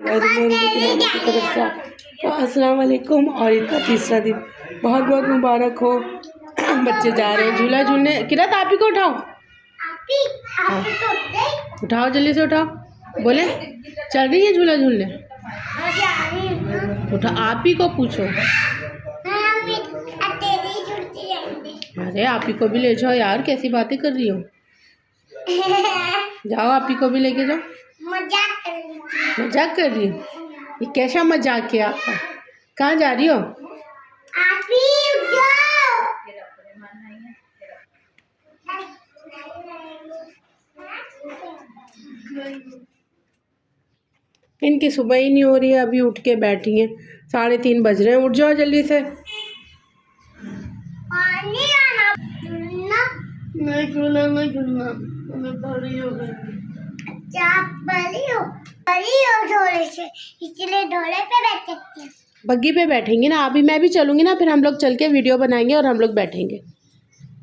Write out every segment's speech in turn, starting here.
की तरफ से तो अस्सलाम वालेकुम। और इनका तीसरा दिन बहुत बहुत मुबारक हो। बच्चे जा रहे हैं झूला झूलने। किरत आप ही को उठाओ, हाँ उठाओ जल्दी से उठाओ। बोले चल रही है झूला झूलने, उठा आप ही को पूछो। अरे आप ही को भी ले जाओ यार, कैसी बातें कर रही हो। जाओ आप ही को भी लेके जाओ। मजाक कर रही हो, ये कैसा मजाक है आपका। कहाँ जा रही हो? इनकी सुबह ही नहीं हो रही है, अभी उठ के बैठी हैं। 3:30 बज रहे हैं, उठ जाओ जल्दी से। नहीं झूलना नहीं झूलना, मैं बड़ी हो गई। बड़ी हो थोड़े से, इसलिए ढोले पे बैठ सकती हैं। बग्गी पे बैठेंगे ना, अभी मैं भी चलूंगी ना, फिर हम लोग चल के वीडियो बनाएंगे और हम लोग बैठेंगे।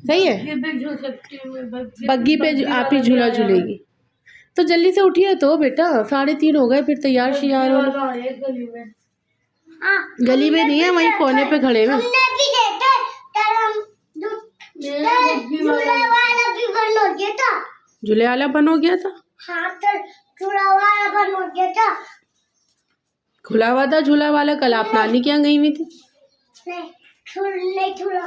सही है, बग्गी पे आप ही झूला झूलेगी। तो जल्दी से उठिए तो बेटा, 3:30 हो गए, फिर तैयार शियार हो। गली में नहीं है, वहीं कोने पे खड़े हैं। झूले वाला बन हो गया था। हाँ, तो झूला वाला बन हो गया था। खुला हुआ था झूला वाला। कल आप नानी के यहाँ गई हुई थी। नहीं झूला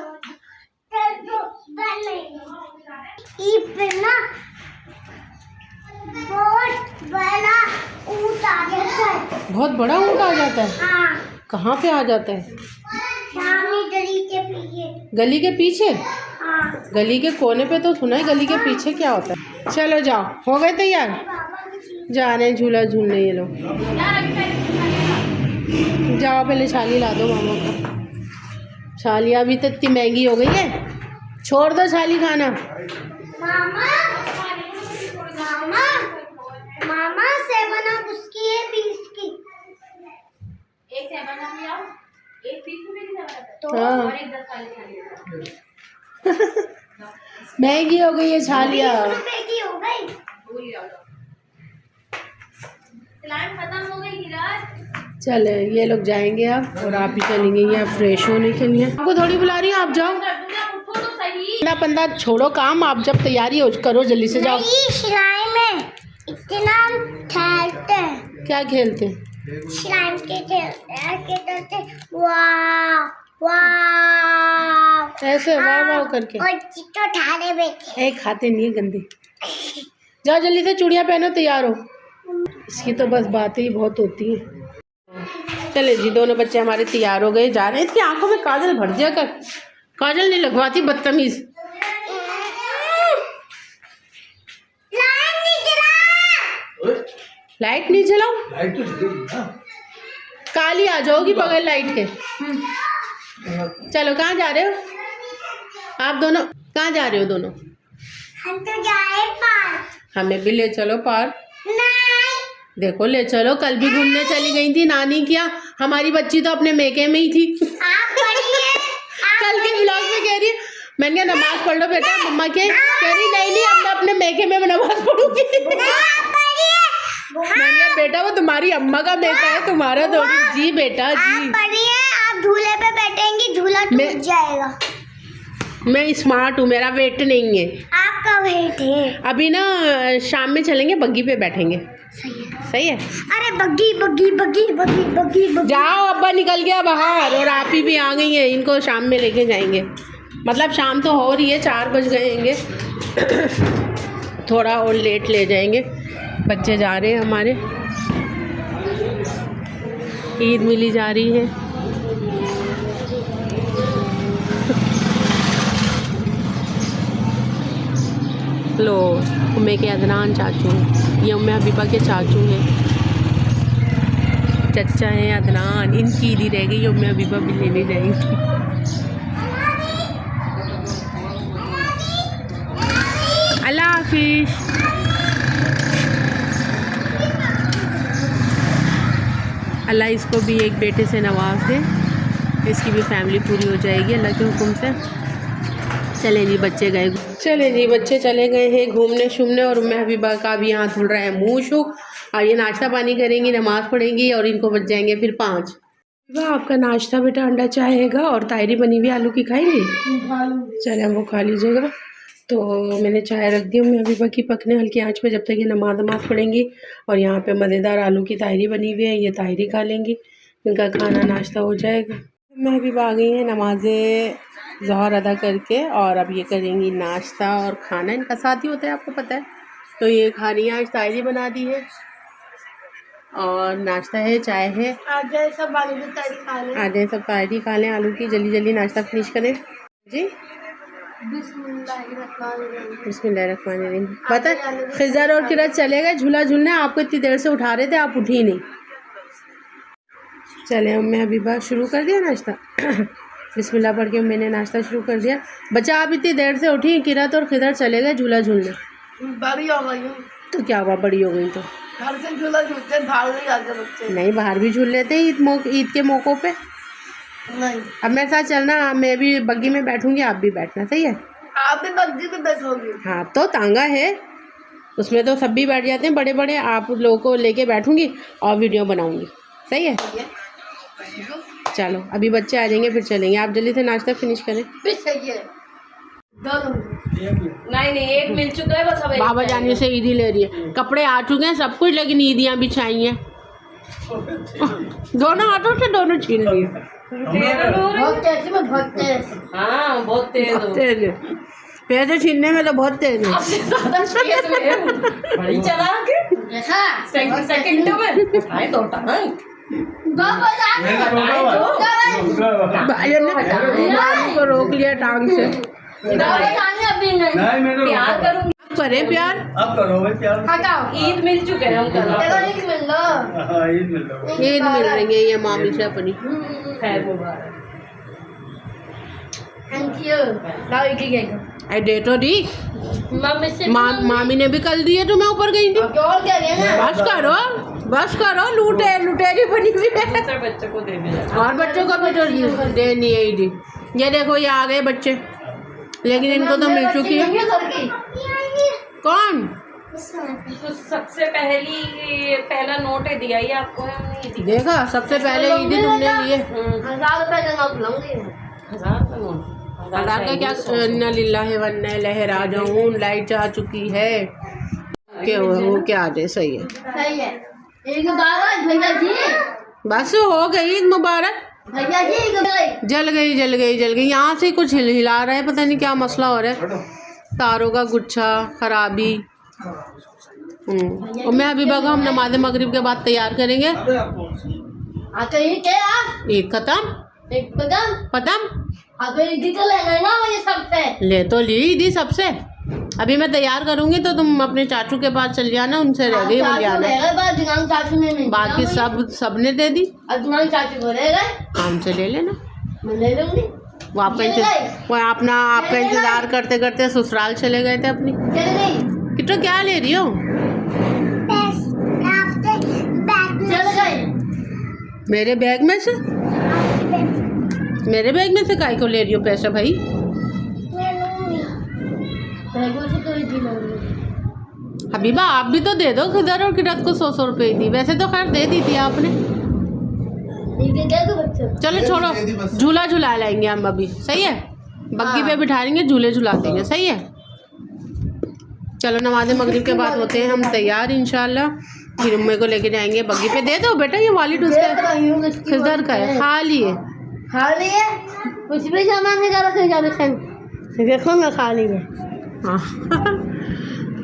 बहुत बड़ा ऊँट आ जाता है। हाँ। कहाँ पे आ जाता है? गली के पीछे। हाँ। गली के कोने पे तो सुना है, गली के पीछे क्या होता है। चलो जाओ, हो गए तैयार, जा रहे हैं झूला झूलने ये लोग। जाओ पहले छाली ला दो मामा को। छालियाँ भी तो इतनी महंगी हो गई है, छोड़ दो छाली खाना। मामा मामा 7 अप उसकी है 20 की। एक 7 अप ले आओ, एक 20 रुपए की 7 अप तो और एक 10 वाली छाली। महंगी हो गई है छालियाँ, 20 रुपए की हो गई। खत्म हो गई गिराज। चले ये लोग जाएंगे अब, और आप ही चलेंगे या फ्रेश होने के लिए। आपको थोड़ी बुला रही है, आप जाओ। ना पंदा छोड़ो काम, आप जब तैयारी हो करो जल्दी से जाओ। स्लाइम में इतना खेलते हैं। क्या खेलते हैं? स्लाइम के खेलते हैं। वाह वाह ऐसे वाह वाह करके। और चिट्टो ठाड़े बैठे खाते नहीं है गंदे। जाओ जल्दी से, चूड़ियाँ पहनो, तैयार हो। इसकी तो बस बातें ही बहुत होती हैं। चले जी, दोनों बच्चे हमारे तैयार हो गए, जा रहे हैं। इसकी आंखों में काजल भर दिया कर, काजल नहीं लगवाती बदतमीज। लाइट नहीं जलाओ, लाइट तो जलेगी ना, काली आ जाओगी बगैर लाइट के। चलो कहाँ जा रहे हो आप दोनों? कहाँ जा रहे हो दोनों? हम तो जा रहे हैं पार्क। हमें भी ले चलो पार्क। नहीं। देखो ले चलो, कल भी घूमने चली गई थी नानी के यहाँ। हमारी बच्ची तो अपने मेके में ही थी। कल के ब्लॉग में कह रही है, मैंने कहा नमाज पढ़ लो बेटा मम्मा के। कह रही नहीं अब मैं अपने मेके में नमाज पढ़ूंगी। मैंने कहा बेटा वो तुम्हारी अम्मा का मेका है, तुम्हारा थोड़ी। जी बेटा जी, आप झूले पे बैठेंगी, झूला टूट जाएगा। मैं स्मार्ट हूँ, मेरा वेट नहीं है। आपका वेट है। अभी ना शाम में चलेंगे, बग्गी पे बैठेंगे। सही है। अरे बग्गी बग्गी बग्गी बग्गी बग्गी बग्गी। जाओ, अब्बा निकल गया बाहर और आप ही भी आ गई हैं। इनको शाम में लेके जाएंगे, मतलब शाम तो हो रही है, 4 बज गएंगे। थोड़ा और लेट ले जाएंगे। बच्चे जा रहे हैं हमारे, ईद मिली जा रही है। लो उम्मे के अदनान चाचू हैं, ये उम्मे हबीबा के चाचू हैं, चचा हैं अदनान। इनकी ईदी रह गई, उम्मे हबीबा भी लेने जाएंगी। अल्लाह हाफिज़। अल्लाह इसको भी एक बेटे से नवाज दे, इसकी भी फैमिली पूरी हो जाएगी अल्लाह के हुक्म से। चले जी बच्चे गए, चले जी बच्चे चले गए हैं घूमने शूमने, और उम्मे हबीबा का भी यहाँ धुल रहा है मुँह शू। और ये नाश्ता पानी करेंगी, नमाज़ पढ़ेंगी और इनको बच जाएंगे फिर 5। वाह, आपका नाश्ता बेटा अंडा चाय हैगा और तायरी बनी हुई आलू की खाएंगी? चले वो खा लीजिएगा। तो मैंने चाय रख दी, मैं अभी बाकी पकने हल्की आंच पे जब तक ये नमाज़ पढ़ेंगी। और यहाँ पे मज़ेदार आलू की तायरी बनी हुई है, ये तायरी खा लेंगी, इनका खाना नाश्ता हो जाएगा। मैं अभी आ गई है नमाज़े ज़ोहर अदा करके और अब ये करेंगी नाश्ता और खाना। इनका साथ ही होता है, आपको पता है। तो ये खानी आज तायरी बना दी है और नाश्ता है, चाय है। आधे सब आलू की तायरी खा लें, आधे सब तायरी खा लें आलू की। जल्दी जल्दी नाश्ता फिनिश करें जी। बिस्मिल्लाहिर्रहमानिर्रहीम। पता है खिज़र और किरत चले गए झूला झूलने, आपको इतनी देर से उठा रहे थे, आप उठी नहीं। चले मैं अभी बात शुरू कर दिया नाश्ता। बिस्मिल्लाह पढ़ के मैंने नाश्ता शुरू कर दिया। बच्चा आप इतनी देर से उठी, किरत और खिज़र चले गए झूला झूलने। बड़ी हो गई तो क्या हुआ, बड़ी हो गई तो घर से झूला झूलते, बाहर नहीं जाते बच्चे। नहीं, बाहर भी झूल लेते ईद के मौक़ों पे। नहीं, अब मेरे साथ चलना, मैं भी बग्गी में बैठूंगी, आप भी बैठना, सही है? आप भी बग्गी में बैठोगी? हाँ, तो तांगा है उसमें तो सब भी बैठ जाते हैं बड़े बड़े। आप लोगों को लेके बैठूंगी और वीडियो बनाऊंगी, सही है? चलो अभी बच्चे आ जाएंगे फिर चलेंगे। आप जल्दी से नाश्ता फिनिश करें। नहीं, एक मिल चुका है बस। अब बाबा जाने से ईदी ले रही है, कपड़े आ चुके हैं सब कुछ, लेकिन ईदियाँ बिछाई हैं। दोनों हाथों से दोनों छीन लिए। बहुत तेज है, पैसे छीनने में तो बहुत तेज है। भाई को रोक लिया टांग से। प्यार करूंगी, करें प्यार, अब करो भाई प्यार। ईद मिल चुके हैं हम, ईद मिल रही है ये मामी से अपनी। खैर मुबारक, थैंक यू। दे तो दी मामी ने भी कल दिए, तो मैं ऊपर गई थी। बस करो, लुटेरी बनी हुई है। बच्चों को दे और बच्चों को भी तो देनी है ईदी। ये देखो ये आ गए बच्चे, लेकिन इनको तो मिल चुकी है। कौन तो सबसे पहला नोट है दिया ही आपको है? देखा, सबसे पहले ईदी तुमने लिए। 1000 रुपए का नोट। 1000 का क्या? इन्ना लिल्लाहि व इन्ना इलैहि राजिऊन। लाइट जा चुकी है, वो क्या आ जाए, सही है, सही है। ईद मुबारक भैया जी। बस हो गई ईद मुबारक भैया जी। जल गई। यहाँ से कुछ हिला रहा है, पता नहीं क्या मसला हो रहा है। तारों का गुच्छा, खराबी। और मैं अभी बगा हम नमाज मगरिब के बाद तैयार करेंगे। ईद खत्म। ले तो ली ईदी सबसे। अभी मैं तैयार करूंगी तो तुम अपने चाचू के पास चल जाना, उनसे रह गई बोल जाना। बाकी सब ने दे दी, चाचू को रह गए, हमसे ले लेना, मैं ले लूंगी। वो आपका इंतजार करते करते ससुराल चले गए थे अपनी। किट्टो क्या ले रही हो? मेरे बैग में से? मेरे बैग में से काय को ले रही हो पैसा भाई? हबीबा आप भी तो दे दो, खिज़र और किरत को 100 रुपए दी। वैसे तो खैर दे दी थी आपने। चलो छोड़ो, झूला झुला लाएंगे हम अभी, सही है? बग्गी पे बिठाएंगे, झूले झुला देंगे, सही है? चलो नमाज मगरिब के बाद होते हैं हम तैयार इंशाल्लाह। फिर अम्मे को लेके जाएंगे बग्गी पे। दे दो बेटा, ये वॉलेट उसका खिज़र का है, खा लिए कुछ भी सामान नहीं करा। देखो मैं खा ली है। हाँ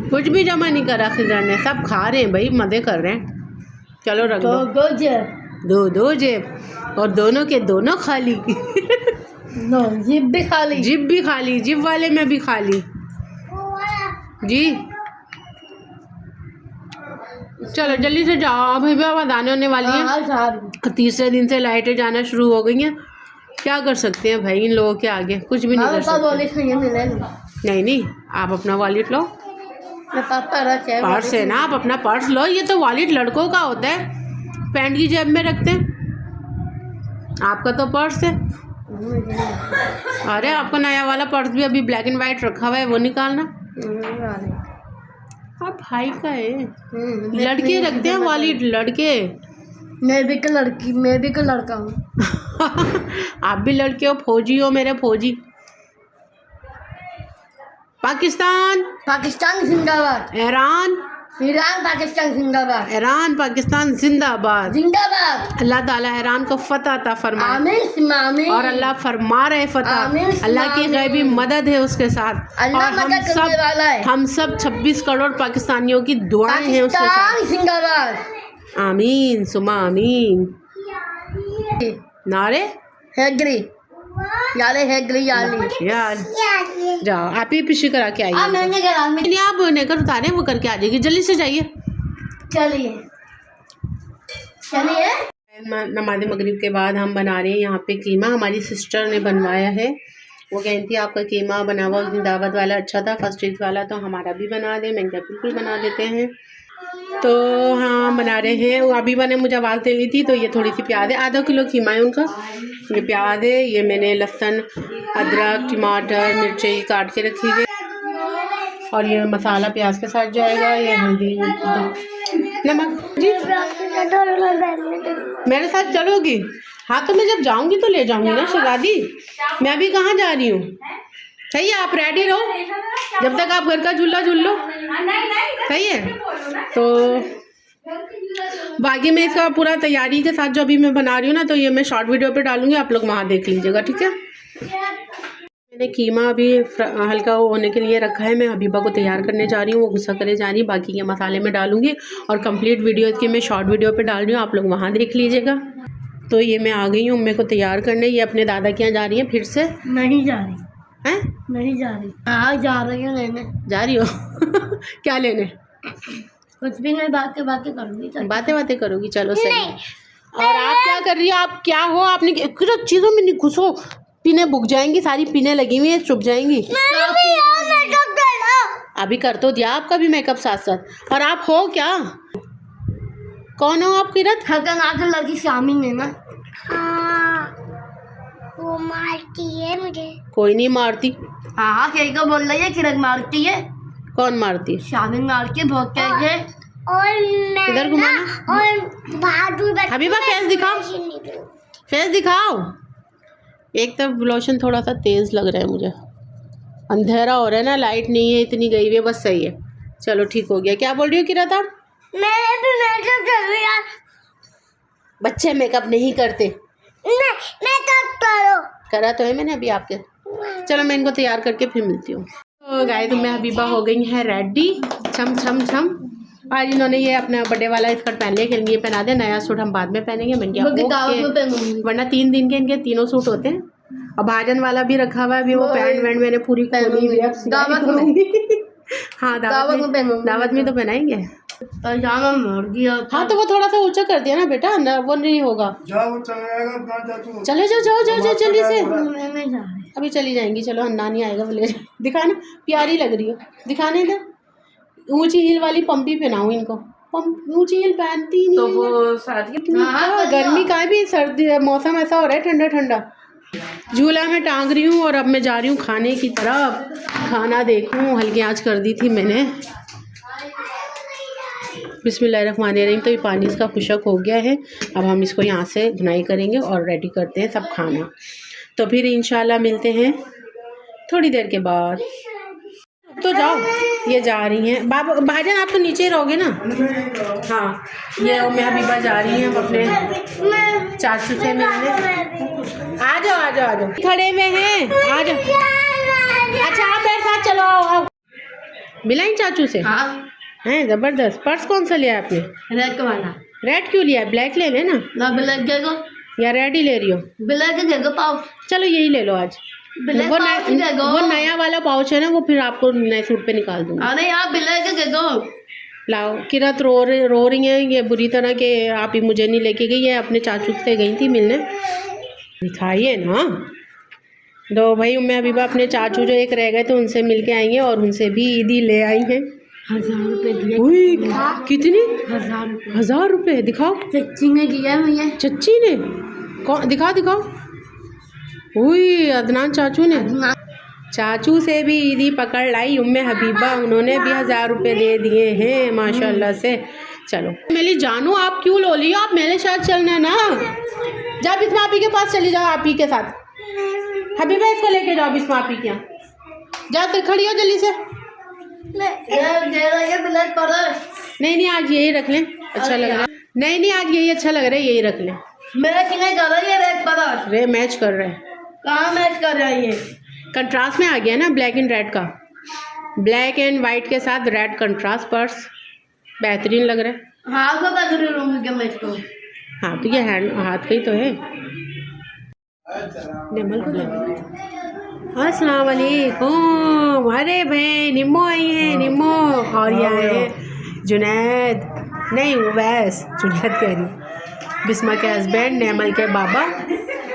कुछ भी जमा नहीं करा खिज़र ने, सब खा रहे हैं भाई, मज़े कर रहे हैं। चलो रख दो। दो जेब और दोनों के दोनों खाली। जिब भी खाली, जिब वाले में भी खाली जी। चलो जल्दी से जाओ, अभी भी आवाज़ आने होने वाली है। तीसरे दिन से लाइटें जाना शुरू हो गई हैं। क्या कर सकते हैं भाई इन लोगों के आगे, कुछ भी नहीं कर सकते। नहीं, आप अपना वॉलेट लो। पर्स है ना, आप अपना पर्स लो। ये तो वॉलेट लड़कों का होता है, पैंट की जेब में रखते हैं। आपका तो पर्स है। अरे आपका नया वाला पर्स भी अभी ब्लैक एंड वाइट रखा हुआ है, वो निकालना। आप भाई का है। लड़के रखते हैं वाली लड़के। मैं भी का लड़की, मैं भी का लड़का हूँ। आप भी लड़के हो, फौजी हो मेरे फौजी। पाकिस्तान पाकिस्तान जिंदाबाद। ईरान पाकिस्तान जिंदाबाद। ईरान पाकिस्तान जिंदाबाद जिंदाबाद। अल्लाह ताला ईरान को फतह अता फरमाए। आमीन आमीन। और अल्लाह फरमा रहे फतह। अल्लाह की गैबी मदद है उसके साथ। अल्लाह मदद करने वाला है। हम सब 26 करोड़ पाकिस्तानियों की दुआएं हैं उसके साथ। पाकिस्तान जिंदाबाद। आमीन सुमा आमीन। नारे हैग्री याले हैग्री याली यार जाओ आप ही पिछी करा के आइए। मैंने करा नहीं आप नेकर उतारे वो करके आ जाएगी, जल्दी से जाइए। चलिए चलिए। नमाज मगरिब के बाद हम बना रहे हैं यहाँ पे कीमा। हमारी सिस्टर ने बनवाया है। वो कहती थी आपका कीमा बना हुआ उस दिन दावत वाला अच्छा था, फर्स्ट ईद वाला, तो हमारा भी बना दें। मैंने कहा बिल्कुल बना देते हैं। तो हाँ बना रहे हैं। वो अबीबा ने मुझे आवाज़ दे ली थी, तो ये थोड़ी सी प्याज है, आधा किलो कीमा है उनका। ये प्याज है, ये मैंने लहसुन अदरक टमाटर मिर्ची काट के रखी है। और ये मसाला प्याज के साथ जाएगा। ये हल्दी नमक। जी मेरे साथ चलोगी? हाँ तो मैं जब जाऊंगी तो ले जाऊंगी ना शहजादी। मैं अभी कहाँ जा रही हूँ? सही है, आप रेडी रहो जब तक आप घर का झूला झूल लो। सही है। तो बाकी मैं इसका पूरा तैयारी के साथ जो अभी मैं बना रही हूँ ना, तो ये मैं शॉर्ट वीडियो पे डालूंगी, आप लोग वहाँ देख लीजिएगा, ठीक है। मैंने कीमा अभी हल्का होने के लिए रखा है। मैं हबीबा को तैयार करने जा रही हूँ, वो गुस्सा करे जा रही है। बाकी के मसाले में डालूंगी और कंप्लीट वीडियो इसकी मैं शॉर्ट वीडियो पे डाल रही हूँ, आप लोग वहाँ देख लीजिएगा। तो ये मैं आ गई हूँ अम्मे को तैयार करने। ये अपने दादा के यहाँ जा रही है फिर से? नहीं जा रही हैं? नहीं जा रही। हाँ जा रही हूँ लेने। जा रही हो? क्या लेने? कुछ भी नहीं, बातें करूँगी। बातें करोगी, चलो सही है। और आप क्या कर रही हो? आप क्या हो? आपने चीज़ों में नहीं घुसो, पीने बुक जाएंगी, सारी पीने लगी हुई है, चुप जाएंगी। अभी कर तो दिया आपका भी मेकअप साथ साथ। और आप हो क्या? कौन हो आप? किरत खतरनाक लड़की शामिल है ना। वो मारती है मुझे। कोई नहीं मारती। हाँ कहीं को बोल रही है किरण मारती है। कौन मारती? शामिल मार के बहुत कह और मैं इधर घुमाना। और बहादुर हबीबा फेस दिखाओ, फेस दिखाओ। एक तो लोशन थोड़ा सा तेज़ लग रहा है मुझे, अंधेरा हो रहा है ना, लाइट नहीं है इतनी गई हुई है, बस सही है। चलो ठीक हो गया। क्या बोल रही हो किरत आप? मैं भी मेकअप कर रही यार। बच्चे मेकअप नहीं करते। मेकअप करो। करा तो है मैंने अभी आपके। चलो मैं इनको तैयार करके फिर मिलती हूँ। तो गाय तो मैं हबीबा हो गई है रेडी, छम छम छम। आज इन्होंने ये अपना बर्थडे वाला स्कर्ट पहन लिया, ये पहना दे, नया सूट हम बाद में पहनेंगे। मैंने क्या वरना 3 दिन के इनके 3 सूट होते हैं। और भाजन वाला भी रखा हुआ है अभी, वो पैंट वैंट मैंने पूरी खोली हुई है। हाँ दावत में तो पहनाएंगे। हाँ तो वो थोड़ा सा ऊंचा कर दिया ना बेटा, ना वो नहीं होगा। चले जाओ जल्दी से। अभी चली जाएंगी, चलो अन्ना नहीं आएगा बोले। दिखाना, प्यारी लग रही हो, दिखाने दे। ऊंची हील वाली पंपी पहनाऊं इनको। ऊंची हील पहनती नहीं तो वो शादी गर्मी का भी, सर्दी मौसम ऐसा हो रहा है ठंडा ठंडा। झूला में टांग रही हूँ और अब मैं जा रही हूँ खाने की तरफ। खाना देखूँ, हल्की आंच कर दी थी मैंने। बिस्मिल्लाहिर्रहमानिर्रहीम। तो ये पानी इसका खुशक हो गया है। अब हम इसको यहाँ से धुनाई करेंगे और रेडी करते हैं सब खाना। तो फिर इंशाल्लाह मिलते हैं थोड़ी देर के बाद। तो जाओ, ये जा रही हैं भाईजान, आप तो नीचे ही रहोगे ना। हाँ ये मैं हबीबा जा रही हैं अपने चाचू से मिलने। आ जाओ खड़े में हैं, आ जाओ। अच्छा आप मेरे साथ चलो, आओ। मिलाई चाचू से? हाँ हैं, जबरदस्त। पर्स कौन सा लिया आपने? रेड वाला। रेड क्यों लिया? ब्लैक ले लेना। ना ब्लैक देगो या रेड ही ले रही हो? ब्लैक देगो पाउच। वो यही ले लो आज। वो नया वाला पाउच है ना, वो फिर आपको नए सूट पे निकाल दूंगा। अरे आप ब्लैक दे दो। लाओ। किरत रो रही है ये बुरी तरह के, आप ही मुझे नहीं लेके गई है, अपने चाचू से गई थी मिलने। दिखाइए ना। दो भाई मैं हबीबा अपने चाचू जो एक रह गए थे उनसे मिल के आएंगे, और उनसे भी ईदी ले आई हैं। 1000 रुपये दिए। कितनी? 1000 रुपये। 1000 रुपये? दिखाओ। चच्ची ने किया भैया। चच्ची ने? कौन? दिखाओ। उई अदनान चाचू ने। चाचू से भी ईदी पकड़ लाई उम्मे हबीबा, उन्होंने भी 1000 रुपये दे दिए हैं माशाल्लाह से। चलो मेरी जानू आप क्यों लो लियो, आप मेरे साथ चलना ना। जा बिस्मा आपी के पास चली जाओ, आप ही के साथ। हबीबा इसको लेके जाओ बिस्मा आपी के यहाँ। जा तो खड़ी हो जल्दी से। नहीं नहीं आज यही रख लें, अच्छा लग रहा है। नहीं नहीं आज यही अच्छा लग रहा है, यही रख लें। मेरा किने कर रही है रेड पर रे मैच कर रहे हैं। कहाँ मैच कर रही है? कंट्रास्ट में आ गया ना ब्लैक एंड रेड का, ब्लैक एंड वाइट के साथ रेड कंट्रास्ट पर्स बेहतरीन लग रहा है। हाथ में पकड़ रही हूँ क्या मैं इसको? हाँ तो ये हैंड हाथ का ही तो है। निमल को अस्सलाम वालेकुम। अरे भाई निम्मो आई है, निम्मो। और ये आए हैं जुनैद, नहीं उवैस, जुनैद कह रही, बिस्मा के हस्बैंड, नेमल के बाबा।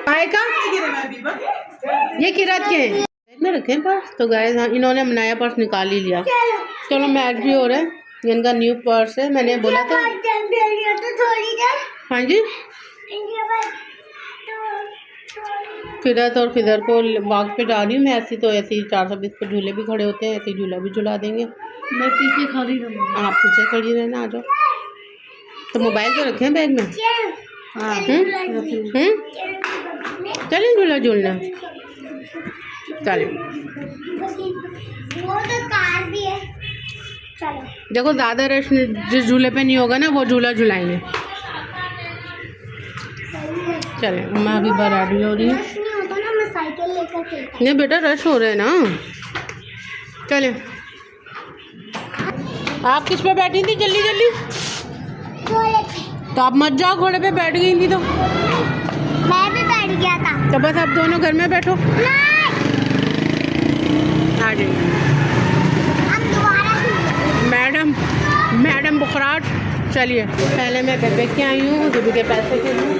आए का ये किरत के हैं में रखे पर्स। तो गाइस इन्होंने नया पर्स निकाल ही लिया। चलो मैच भी हो रहा है, इनका न्यू पर्स है। मैंने बोला था हाँ जी। किरत और फिदर को बाग पे जा रही हूँ मैं। ऐसी तो ऐसी 420 पे झूले भी खड़े होते हैं, ऐसे झूला भी झुला देंगे। मैं पीछे खड़ी रहूँगी। आप पीछे खड़ी रहना, आ जाओ। तो मोबाइल तो रखे हैं बैग में। हाँ चलें झूला झूलना, चलें। वो तो कार भी है, चलो। देखो ज़्यादा रश जिस झूले पे नहीं होगा ना वो झूला झुलाएंगे। चलें मैं अभी रेडी हो रही हूँ। नहीं होता ना, मैं साइकिल लेकर खेलता। नहीं बेटा रश हो रहे हैं ना। चलें आप किस पे बैठी थी जल्दी जल्दी? घोड़े पे। तो आप मत जाओ, घोड़े पे बैठ गई थी तो। मैं भी बैठ गया था। तो बस आप दोनों घर में बैठो। नहीं। आ जाइए अब दोबारा मैडम बुखराट। चलिए पहले मैं बेबे के आई हूँ, बेबे के पैसे के लिए,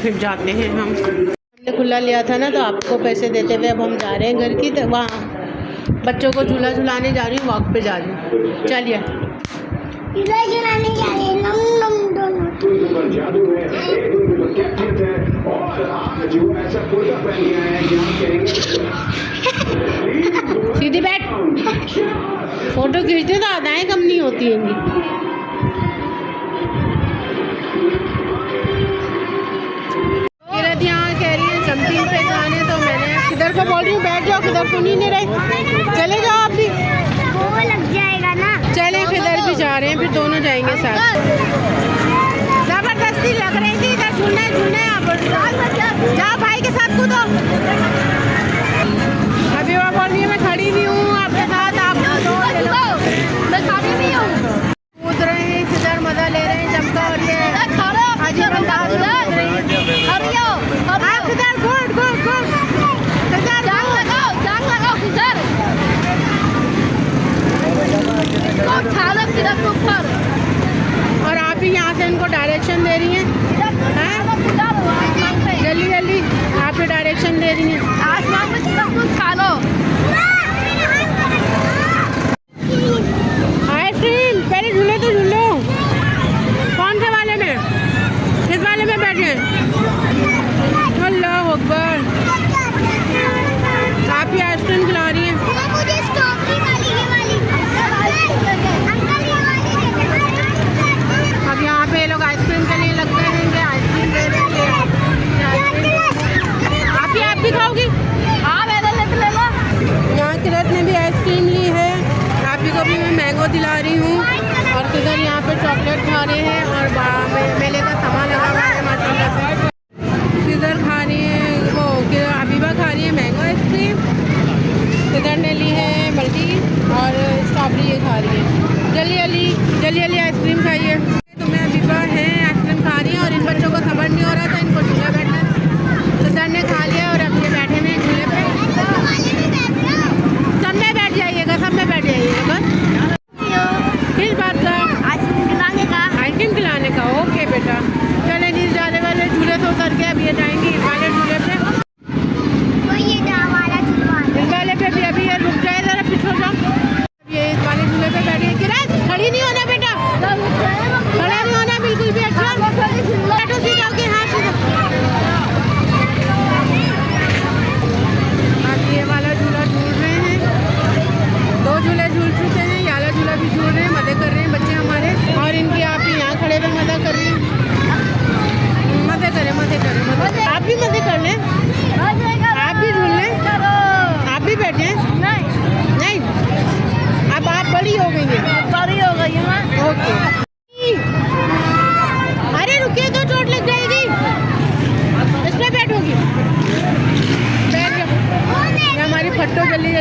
फिर जाते हैं हम। हमने खुला लिया था ना तो आपको पैसे देते हुए अब हम जा रहे हैं घर की, तो वहाँ बच्चों को झूला झुलाने जा रही हूँ, वॉक पे जा रही हूँ। चलिए इधर चलाने जा रहे हैं, नम दोनों। सीधी बैठ। फोटो खींचते तो अदाएँ कम नहीं होती हैं। किरत यहाँ कह रही है जंपिंग पे जाने, तो मैंने किधर को बोल रही हूँ बैठ जाओ, किधर सुन ही नहीं रहे। चले जाओ आप भी। वो लग जाएगा ना। चले किधर भी जा रहे हैं, फिर दोनों जाएंगे साथ। जबरदस्ती लग रही थी, इधर झूलना है यहाँ पर। जा भाई के साथ कूदो। अभी वो बोल रही है मैं खड़ी भी हूँ आपके साथ, आप मैं खड़ी नहीं हूँ। कूद रहे हैं, किधर मजा ले रहे हैं जमका। और ये और आप ही यहाँ से इनको डायरेक्शन दे रही हैं। जल्दी जल्दी आप ही डायरेक्शन दे रही हैं। आइसक्रीम पहले झूले तो झूलो। कौन से वाले में? किस वाले में बैठे? अल्लाह अकबर। आप ही आइसक्रीम खिला रही हैं। मुझे स्ट्रॉबेरी वाली, ये वाली। अंकल ये वाली। अब यहाँ पे लोग आइसक्रीम के लिए लगते हैं, आइसक्रीम दे रहे हैं। आप भी खाओगी? हाँ ले लो। यहाँ किरत ने भी आइसक्रीम ली है, आप ही को भी मैं मैंगो दिला रही हूँ। और किधर यहाँ पे चॉकलेट खा रहे हैं और मेले का सामान लगा हुआ है माशाल्लाह से। किधर खा रही है वो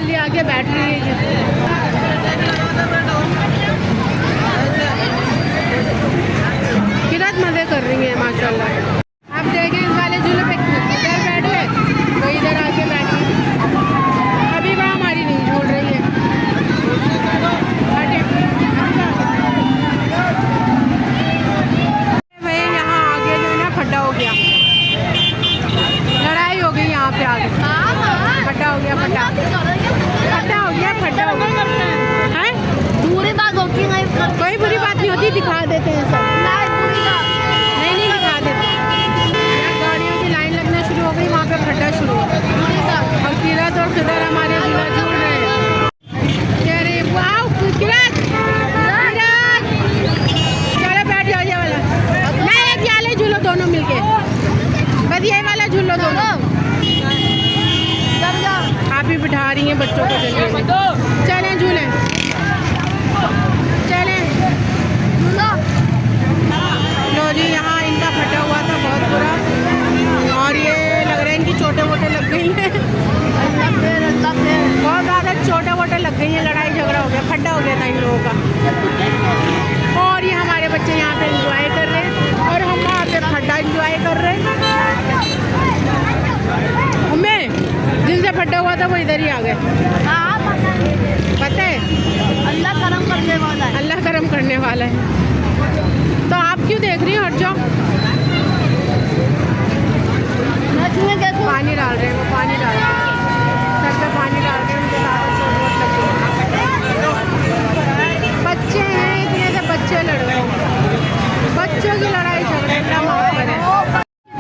जल्दी आके बैठ रही है। किरत मज़े कर रही है माशाल्लाह। आप देखें इस वाले झूले पे इधर बैठ गए तो इधर आके बैठी। अभी वहाँ हमारी नहीं छोड़ रही है। भाई यहाँ आगे जो है ना खड्डा हो गया, लड़ाई हो गई यहाँ पे आगे। खड्डा हो गया, खड्डा हो गया, खड्डा हो गया है। बुरी बात होती है, कोई बुरी बात नहीं होती, दिखा देते हैं सब। नहीं दिखा देते। गाड़ियों की लाइन लगना शुरू हो गई, वहाँ पे खड्डा शुरू हो गया और किरत और खिदर हमारे झूला झूल रहे हैं। कह रहे वाह किरत, चलो बैठ जाओ ये वाला। नहीं एक ये वाले झूलो दोनों मिलके, बस ये वाला झूलो दोनों। आप ही बिठा रही हैं बच्चों को। चलें झूलें, चलें लो जी। यहाँ इनका फटा हुआ था बहुत बुरा और ये लग रहा है इनकी छोटे मोटे लग गई हैं। बहुत ज़्यादा छोटे मोटे लग गई हैं, लड़ाई झगड़ा हो गया, खड्डा हो गया था इन लोगों का। और ये हमारे बच्चे यहाँ पे एंजॉय कर रहे हैं और हम वहाँ पे खड्डा एंजॉय कर रहे हैं। हमें जिनसे फटा हुआ था वो इधर ही आ गए। पता है अल्लाह करम करने वाला है। अल्लाह करम करने वाला है। तो आप क्यों देख रही हो? हट जाओ। पानी डाल रहे हैं, वो पानी डाल रहे हैं, सर पे पानी डाल रहे हैं, उनके ज़्यादा चोट वोट लग गई। बच्चे हैं, इतने से बच्चे लड़ रहे हैं, बच्चों की लड़ाई झगड़े ना माफ करें।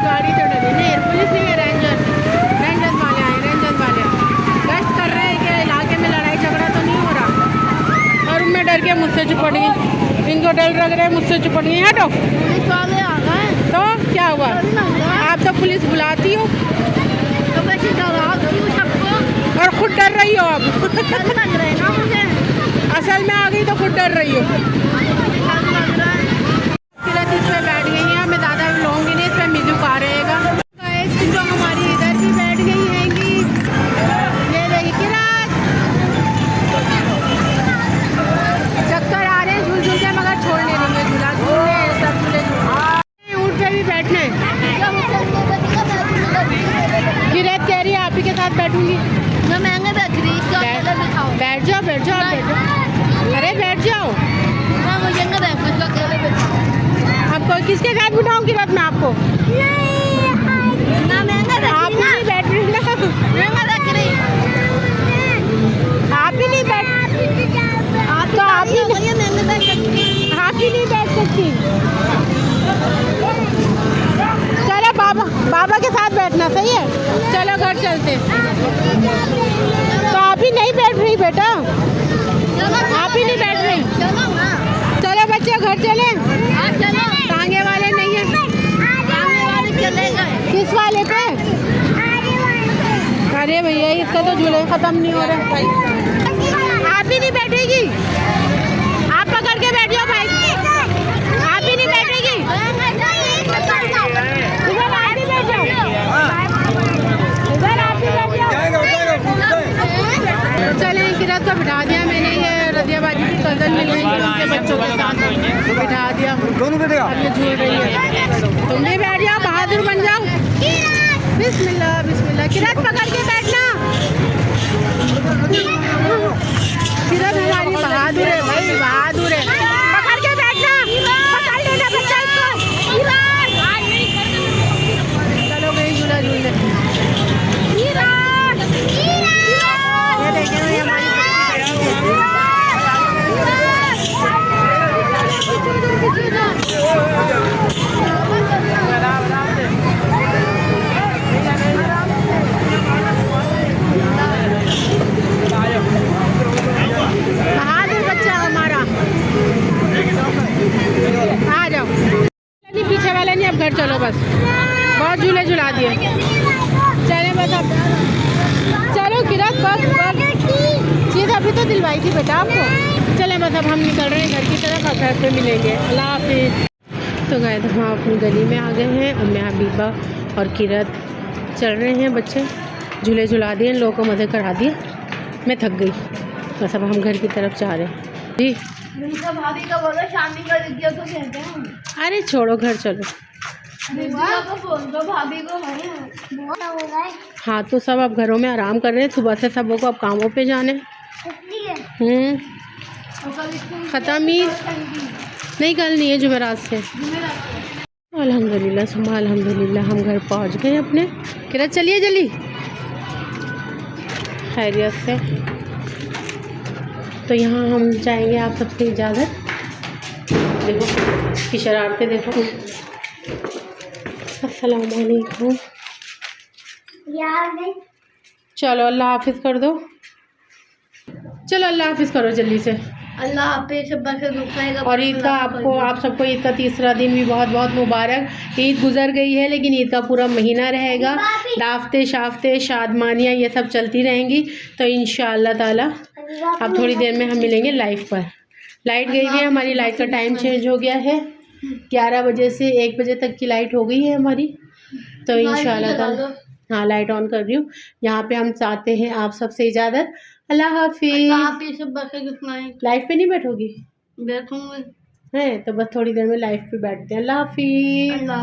गाड़ी तो डरी नहीं, पुलिस नहीं है, रेंजर्स वाले आए, रेंजर्स वाले गश्त कर रहे हैं कि इलाके में लड़ाई झगड़ा तो नहीं हो रहा। और मैं डर के मुझसे चिपट गई, इनको डर लग रहा है, मुझसे चिपट गई। हटो, पुलिस वाले आ गए तो क्या हुआ? आप तो पुलिस बुलाती हो तो वैसे डरा क्यों सबको? और खुद डर रही हो। अब डर लग रहा है ना मुझे, असल में आ गई तो खुद डर रही हो। डर लग रहा है। किरत इस पे बैठ गई है, मैं ज़्यादा लूँगी नहीं, इस पर म्यूजिक आ रहेगा। जो हमारी इधर भी बैठ गई हैंगी, ये देखिए किरत चक्कर आ रहे हैं झूल झूल के, मगर छोड़ने नहीं है झूला, झूलने सब झूले। ऊँट पे भी बैठना है। किरत कह रही है आप ही के साथ बैठूंगी। मैं महंगे बैठ रही हूँ, बैठ जाओ, बैठ जाओ, बैठ जाओ। अरे बैठ जाओ। मुझे ना आपको किसके साथ बिठाऊँ किरत मैं आपको? ना महंगा आप ही नहीं बैठ रही ना, महंगा बैठ रही, आप ही नहीं बैठ, आप तो आप ही महंगे बैठ सकती, आप ही नहीं बैठ सकती। चलो बाबा के साथ बैठना सही है। चलो घर चलते। तो आप ही नहीं बैठ रही बेटा, आप ही नहीं बैठ रही। चलो बच्चे घर चले। टांगे वाले नहीं है, चले गए किस वाले पे? अरे भैया इसका तो झूले खत्म नहीं हो रहा। आप ही नहीं बैठेगी, आप पकड़ के बैठ जाओ भाई। आप ही नहीं बैठेगी, इधर आप ही बैठ जाओ, इधर आप ही बैठ जाओ। चले किरत को बिठा दिया मैंने, ये रजिया बाजी की कज़न मिल गई, उनके बच्चों के साथ बिठा दिया। अब ये झूल रही है, तुम भी बैठ जाओ, बहादुर बन जाओ। बिस्मिल्लाह बिस्मिल्लाह। किरत पकड़ के बैठना। किरत हमारी बहादुर है भाई, बहादुर है। पकड़ के बैठना, पकड़ लेना बच्चा इसको। चलो गई झूला झूलने। ये देखें भाई हमारी बहादुर बच्चा हमारा। आ जाओ, नहीं पीछे वाले नहीं, अब घर चलो बस, बहुत झूले झुला दिए। चले बस अब चलो किरत, बस चीज़ अभी तो दिलवाई थी बेटा आपको। चले बस अब हम निकल रहे हैं घर की तरफ, अब घर पे मिलेंगे। अल्लाह हाफिज़। तो गए तो हम अपनी गली में आ गए हैं, उम्मे हबीबा और किरत चल रहे हैं। बच्चे झूले झुला दिए, इन लोगों को मज़े करा दिए। मैं थक गई, बस अब हम घर की तरफ जा रहे हैं जी। भाभी का बोलो शादी कर दिया तो कहते हैं। अरे छोड़ो, घर चलो। को फोन दो भाभी को बहुत हो रहा है हाँ तो सब अब घरों में आराम कर रहे हैं, सुबह से सबों को अब कामों पे जाने। इसलिए ख़त्म ही नहीं, कल नहीं है, जुमेरात से। अल्हम्दुलिल्लाह सुबह अल्हम्दुलिल्लाह हम घर पहुंच गए अपने। किरत चलिए जल्दी, खैरियत से। तो यहाँ हम चाहेंगे आप सबसे इजाज़त। देखो इसकी शरारतें देखो। अस्सलाम वालेकुम। यार चलो अल्लाह हाफिज़ कर दो, चलो अल्लाह हाफिज़ करो जल्दी से। अल्लाह हाफिज़। से दुखाएगा। और ईद का आपको, आप सबको ईद का तीसरा दिन भी बहुत बहुत मुबारक। ईद गुजर गई है लेकिन ईद का पूरा महीना रहेगा। दावते शाफ्ते शादमानियाँ ये सब चलती रहेंगी। तो इंशाअल्लाह ताला अब थोड़ी देर में हम मिलेंगे लाइव पर। लाइट गई हुई है हमारी, लाइट का टाइम चेंज हो गया है। 11 बजे से 1 बजे तक की लाइट हो गई है हमारी। तो इंशाअल्लाह ताला हाँ लाइट ऑन कर रही हूँ। यहाँ पे हम चाहते हैं आप सबसे इजाज़त। अल्लाह हाफिज़। लाइव पे नहीं बैठोगी? बैठूंगी। है तो बस थोड़ी देर में लाइव पे बैठते हैं। अल्लाह हाफिज़।